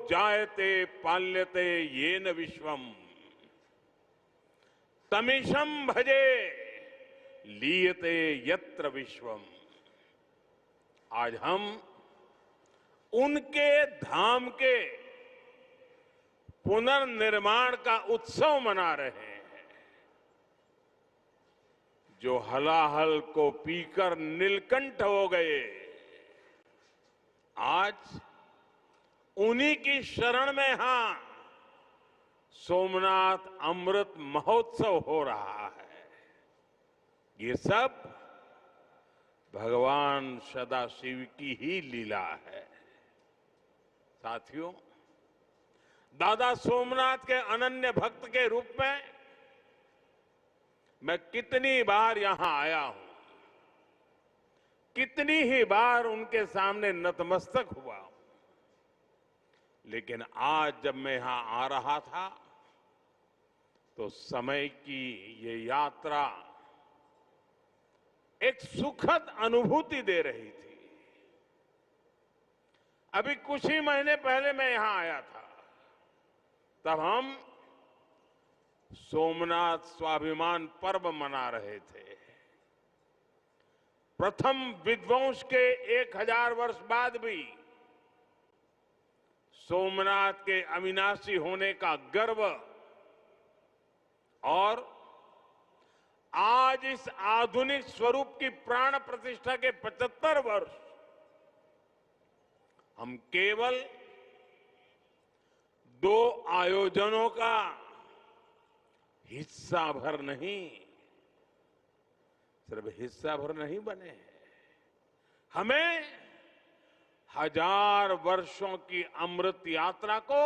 जायते पाल्यते येन विश्वम तमीशं भजे लीयते यत्र विश्वम। आज हम उनके धाम के पुनर्निर्माण का उत्सव मना रहे हैं, जो हलाहल को पीकर नीलकंठ हो गए। आज उन्हीं की शरण में सोमनाथ अमृत महोत्सव हो रहा है। ये सब भगवान सदाशिव की ही लीला है। साथियों, दादा सोमनाथ के अनन्य भक्त के रूप में मैं कितनी बार यहां आया हूं, कितनी ही बार उनके सामने नतमस्तक हुआ हूं, लेकिन आज जब मैं यहां आ रहा था तो समय की ये यात्रा एक सुखद अनुभूति दे रही थी। अभी कुछ ही महीने पहले मैं यहां आया था, तब हम सोमनाथ स्वाभिमान पर्व मना रहे थे। प्रथम विध्वंस के 1000 वर्ष बाद भी सोमनाथ के अविनाशी होने का गर्व और आज इस आधुनिक स्वरूप की प्राण प्रतिष्ठा के 75 वर्ष हम केवल 2 आयोजनों का हिस्सा भर नहीं, सिर्फ हिस्सा भर नहीं बने हैं, हमें 1000 वर्षों की अमृत यात्रा को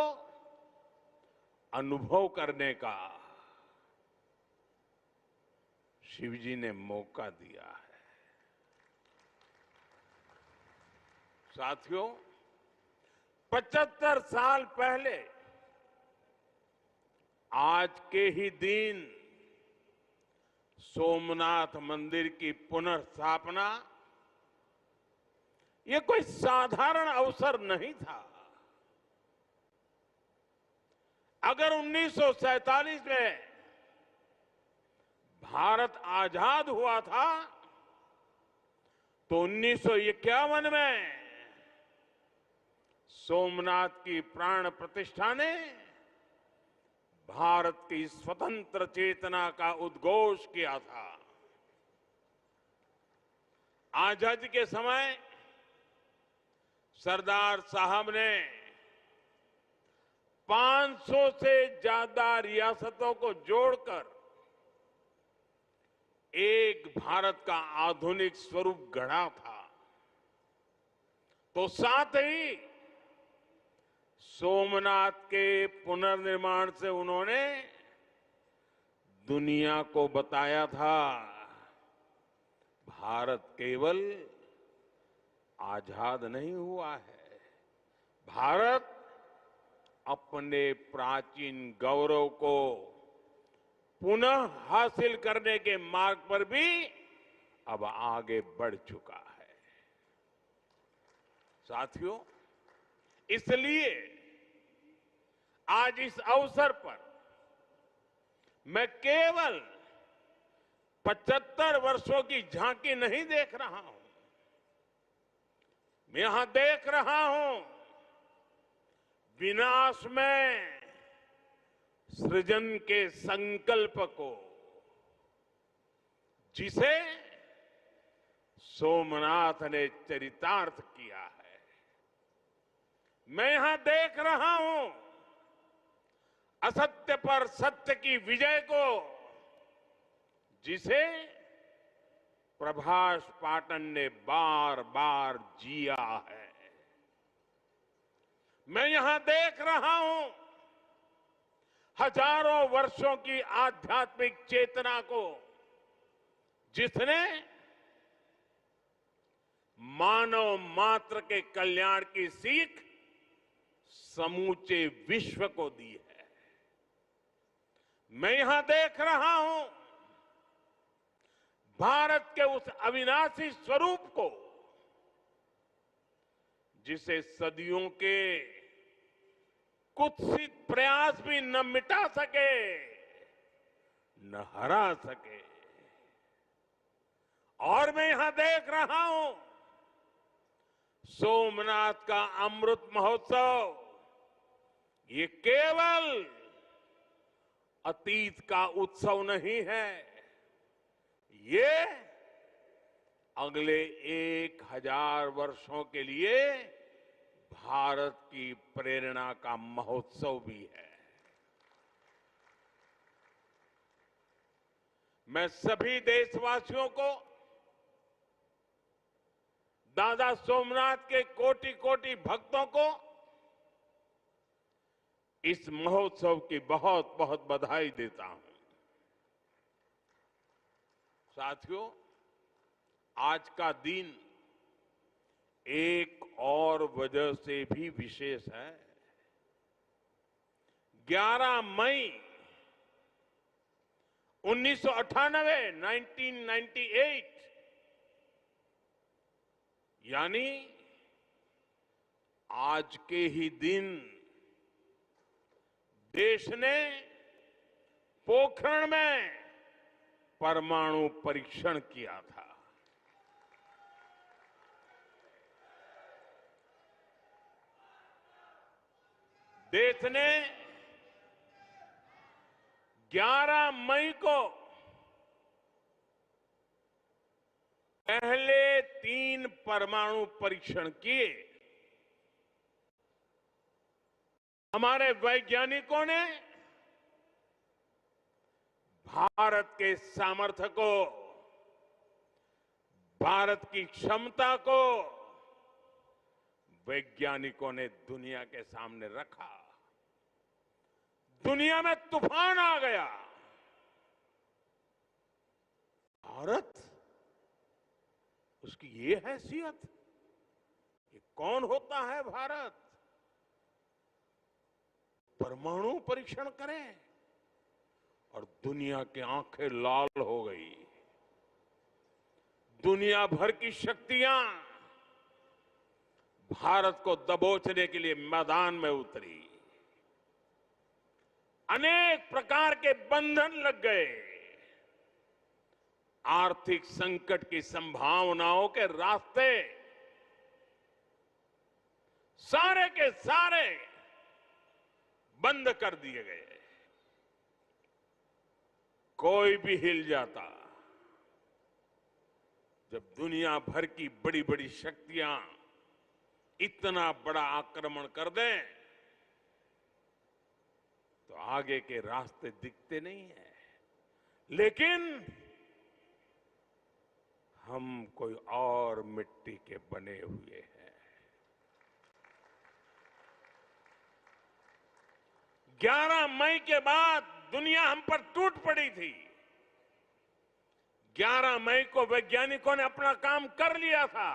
अनुभव करने का शिव जी ने मौका दिया है। साथियों, 75 साल पहले आज के ही दिन सोमनाथ मंदिर की पुनर्स्थापना ये कोई साधारण अवसर नहीं था। अगर 1947 में भारत आजाद हुआ था तो 1951 में सोमनाथ की प्राण प्रतिष्ठा ने भारत की स्वतंत्र चेतना का उद्घोष किया था। आजादी के समय सरदार साहब ने 500 से ज्यादा रियासतों को जोड़कर एक भारत का आधुनिक स्वरूप गढ़ा था। तो साथ ही सोमनाथ के पुनर्निर्माण से उन्होंने दुनिया को बताया था, भारत केवल आजाद नहीं हुआ है, भारत अपने प्राचीन गौरव को पुनः हासिल करने के मार्ग पर भी अब आगे बढ़ चुका है। साथियों, इसलिए आज इस अवसर पर मैं केवल 75 वर्षों की झांकी नहीं देख रहा हूं, मैं यहां देख रहा हूं विनाश में सृजन के संकल्प को, जिसे सोमनाथ ने चरितार्थ किया है। मैं यहां देख रहा हूं असत्य पर सत्य की विजय को, जिसे प्रभास पाटन ने बार बार जिया है। मैं यहां देख रहा हूं हजारों वर्षों की आध्यात्मिक चेतना को, जिसने मानव मात्र के कल्याण की सीख समूचे विश्व को दी है। मैं यहां देख रहा हूं भारत के उस अविनाशी स्वरूप को, जिसे सदियों के कुत्सित प्रयास भी न मिटा सके, न हरा सके। और मैं यहां देख रहा हूं सोमनाथ का अमृत महोत्सव ये केवल अतीत का उत्सव नहीं है, ये अगले 1000 वर्षों के लिए भारत की प्रेरणा का महोत्सव भी है। मैं सभी देशवासियों को दादा सोमनाथ के कोटि कोटि भक्तों को इस महोत्सव की बहुत बहुत बधाई देता हूं। साथियों, आज का दिन एक और वजह से भी विशेष है। 11 मई 1998 यानी आज के ही दिन देश ने पोखरण में परमाणु परीक्षण किया था। देश ने 11 मई को पहले 3 परमाणु परीक्षण किए। हमारे वैज्ञानिकों ने भारत के सामर्थ्य को, भारत की क्षमता को वैज्ञानिकों ने दुनिया के सामने रखा। दुनिया में तूफान आ गया। भारत, उसकी ये हैसियत, ये कौन होता है भारत, परमाणु परीक्षण करे, और दुनिया की आंखें लाल हो गई। दुनिया भर की शक्तियां भारत को दबोचने के लिए मैदान में उतरी। अनेक प्रकार के बंधन लग गए। आर्थिक संकट की संभावनाओं के रास्ते सारे के सारे बंद कर दिए गए। कोई भी हिल जाता। जब दुनिया भर की बड़ी बड़ी शक्तियां इतना बड़ा आक्रमण कर दें तो आगे के रास्ते दिखते नहीं है। लेकिन हम कोई और मिट्टी के बने हुए हैं। 11 मई के बाद दुनिया हम पर टूट पड़ी थी। 11 मई को वैज्ञानिकों ने अपना काम कर लिया था,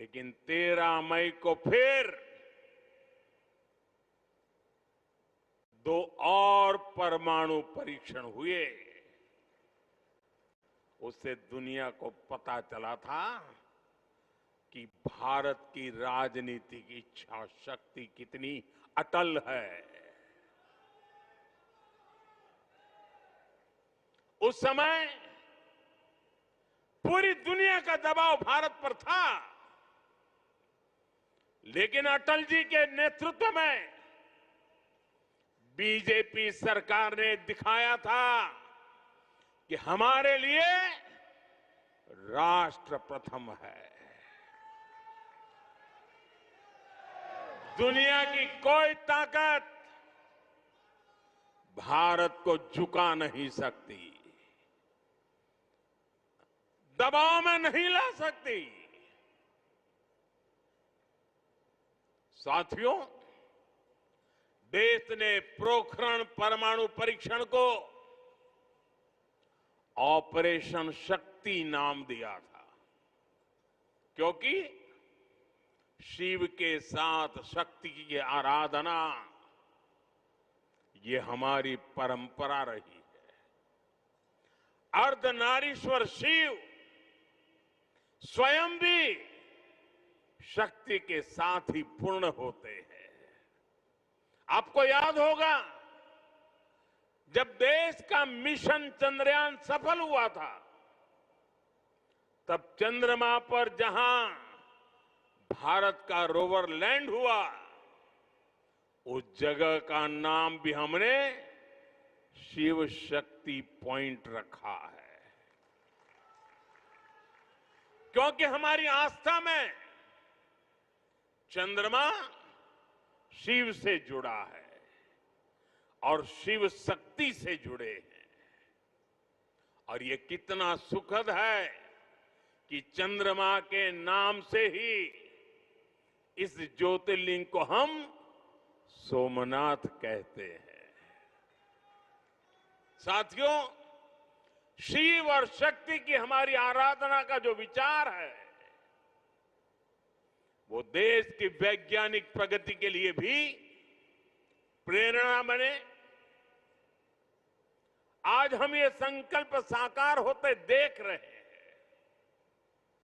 लेकिन 13 मई को फिर 2 और परमाणु परीक्षण हुए। उससे दुनिया को पता चला था कि भारत की राजनीतिक इच्छा शक्ति कितनी अटल है। उस समय पूरी दुनिया का दबाव भारत पर था, लेकिन अटल जी के नेतृत्व में बीजेपी सरकार ने दिखाया था कि हमारे लिए राष्ट्र प्रथम है। दुनिया की कोई ताकत भारत को झुका नहीं सकती, दबाव में नहीं ला सकती। साथियों, देश ने पोखरण परमाणु परीक्षण को ऑपरेशन शक्ति नाम दिया था, क्योंकि शिव के साथ शक्ति की आराधना ये हमारी परंपरा रही है। अर्धनारीश्वर शिव स्वयं भी शक्ति के साथ ही पूर्ण होते हैं। आपको याद होगा जब देश का मिशन चंद्रयान सफल हुआ था, तब चंद्रमा पर जहां भारत का रोवर लैंड हुआ, उस जगह का नाम भी हमने शिव शक्ति पॉइंट रखा है, क्योंकि हमारी आस्था में चंद्रमा शिव से जुड़ा है और शिव शक्ति से जुड़े हैं। और ये कितना सुखद है कि चंद्रमा के नाम से ही इस ज्योतिर्लिंग को हम सोमनाथ कहते हैं। साथियों, शिव और शक्ति की हमारी आराधना का जो विचार है, वो देश की वैज्ञानिक प्रगति के लिए भी प्रेरणा बने। आज हम ये संकल्प साकार होते देख रहे हैं